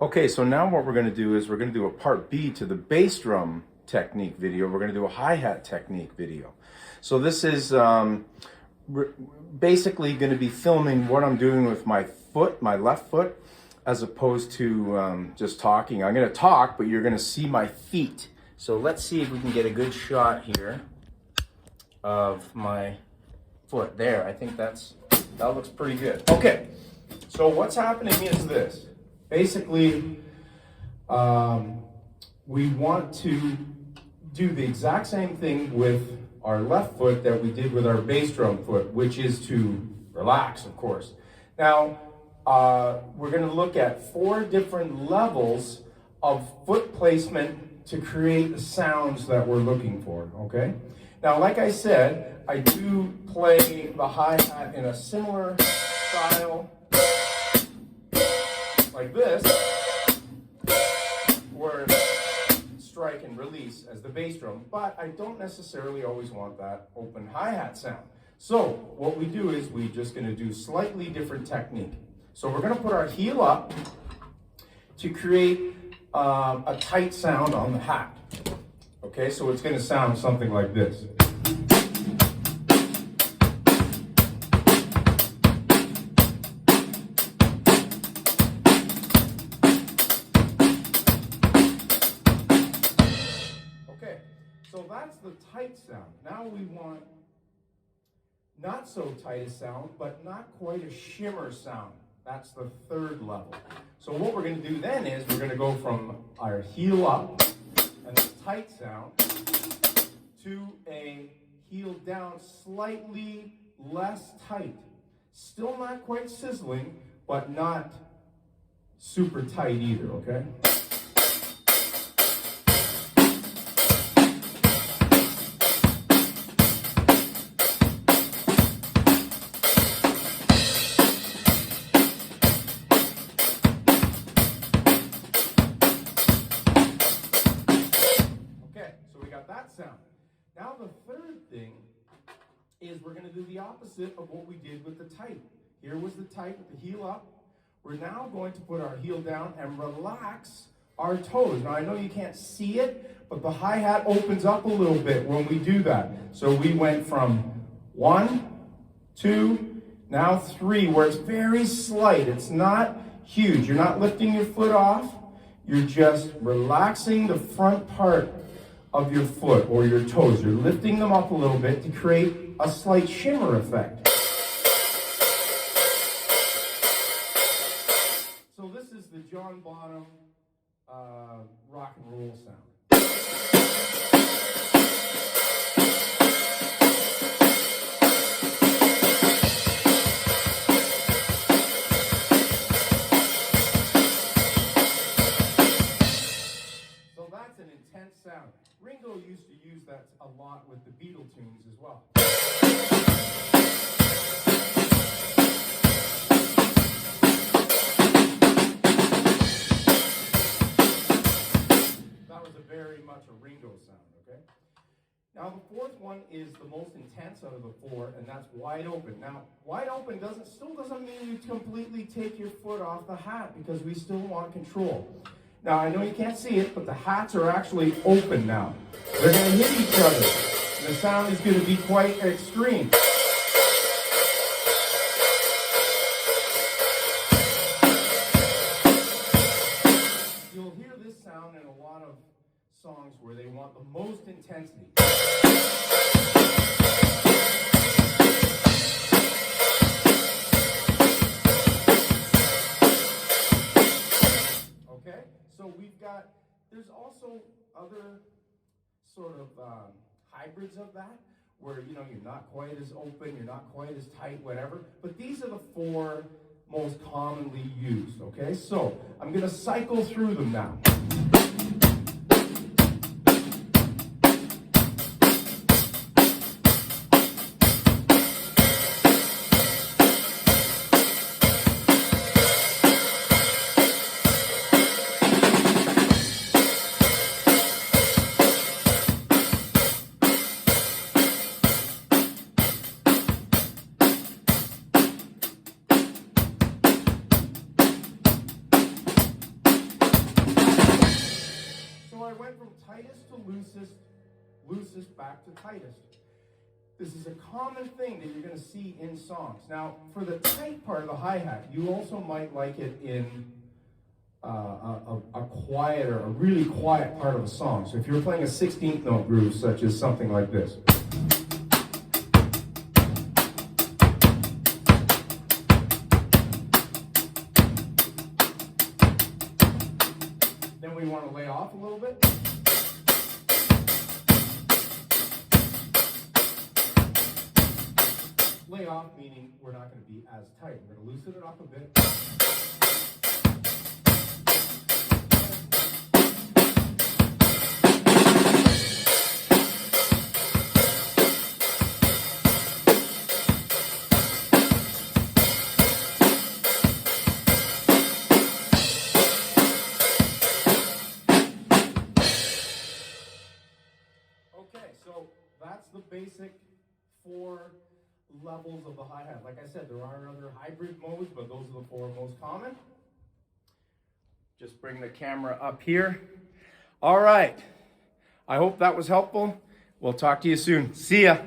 Okay, so now what we're going to do is we're going to do a part B to the bass drum technique video. We're going to do a hi-hat technique video. So this is basically going to be filming what I'm doing with my foot, my left foot, as opposed to just talking. I'm going to talk, but you're going to see my feet. So let's see if we can get a good shot here of my foot. There, I think that looks pretty good. Okay, so what's happening is this. Basically, we want to do the exact same thing with our left foot that we did with our bass drum foot, which is to relax, of course. Now, we're going to look at 4 different levels of foot placement to create the sounds that we're looking for, okay? Now, like I said, I do play the hi-hat in a similar style like this, where strike and release as the bass drum, but I don't necessarily always want that open hi-hat sound. So what we do is we're just going to do slightly different technique. So we're going to put our heel up to create a tight sound on the hat. Okay, so it's going to sound something like this. So that's the tight sound. Now we want not so tight a sound, but not quite a shimmer sound. That's the 3rd level. So what we're going to do then is we're going to go from our heel up and a tight sound to a heel down slightly less tight. Still not quite sizzling, but not super tight either, okay? That sound. Now the 3rd thing is we're going to do the opposite of what we did with the tight. Here was the tight with the heel up. We're now going to put our heel down and relax our toes. Now I know you can't see it, but the hi-hat opens up a little bit when we do that. So we went from 1, 2, now 3, where it's very slight. It's not huge. You're not lifting your foot off. You're just relaxing the front part of your foot or your toes. You're lifting them up a little bit to create a slight shimmer effect. So this is the John Bonham rock and roll sound. So that's an intense sound. Ringo used to use that a lot with the Beatles tunes as well. That was very much a Ringo sound, okay? Now the 4th one is the most intense out of the 4, and that's wide open. Now, wide open still doesn't mean you completely take your foot off the hat, because we still want control. Now, I know you can't see it, but the hats are actually open now. They're going to hit each other. And the sound is going to be quite extreme. You'll hear this sound in a lot of songs where they want the most intensity. Okay, so there's also other sort of hybrids of that, where, you know, you're not quite as open, you're not quite as tight, whatever, but these are the 4 most commonly used, okay? So, I'm going to cycle through them now. I went from tightest to loosest, loosest back to tightest. This is a common thing that you're going to see in songs. Now, for the tight part of the hi-hat, you also might like it in a quieter, a really quiet part of a song. So if you're playing a 16th note groove, such as something like this. Then we want to lay off a little bit. Lay off meaning we're not going to be as tight. We're going to loosen it up a bit. Okay, so that's the basic 4 levels of the hi-hat. Like I said, there are other hybrid modes, but those are the 4 most common. Just bring the camera up here. All right. I hope that was helpful. We'll talk to you soon. See ya.